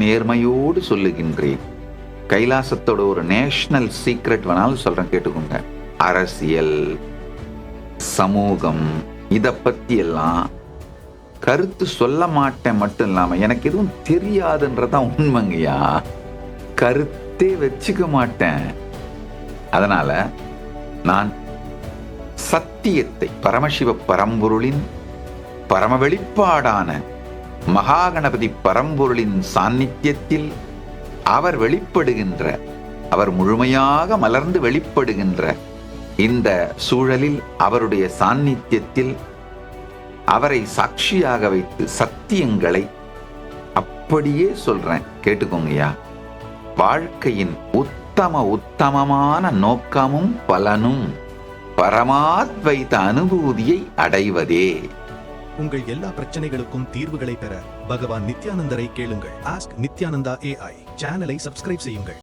நேர்மையோடு சொல்லுகின்றேன். கைலாசத்தோட ஒரு national secret வேணாலும் சொல்றேன், கேட்டுக்கோங்க. அரசியல், சமூகம், இத பத்தி எல்லாம் கருத்து சொல்ல மாட்டேன் மட்டும் இல்லாம எனக்கு எதுவும் தெரியாதுன்றதான் உண்மைங்கய்யா. கருத்தே வச்சுக்க மாட்டேன். அதனால நான் சத்தியத்தை, பரமசிவ பரம்பொருளின் பரம வெளிப்பாடான மகாகணபதி பரம்பொருளின் சாநித்தியத்தில் அவர் வெளிப்படுகின்ற, அவர் முழுமையாக மலர்ந்து வெளிப்படுகின்ற இந்த சூழலில், அவருடைய சாநித்தியத்தில் அவரை சாட்சியாக வைத்து சத்தியங்களை அப்படியே சொல்றேன், கேட்டுக்கோங்கய்யா. வாழ்க்கையின் உத்தமமான நோக்கமும் பலனும் பரமாத்வைத அனுபூதியை அடைவதே. உங்கள் எல்லா பிரச்சனைகளுக்கும் தீர்வுகளை பெற பகவான் நித்யானந்தரை கேளுங்கள். ஆஸ்க் நித்யானந்தா AI சேனலை சப்ஸ்கிரைப் செய்யுங்கள்.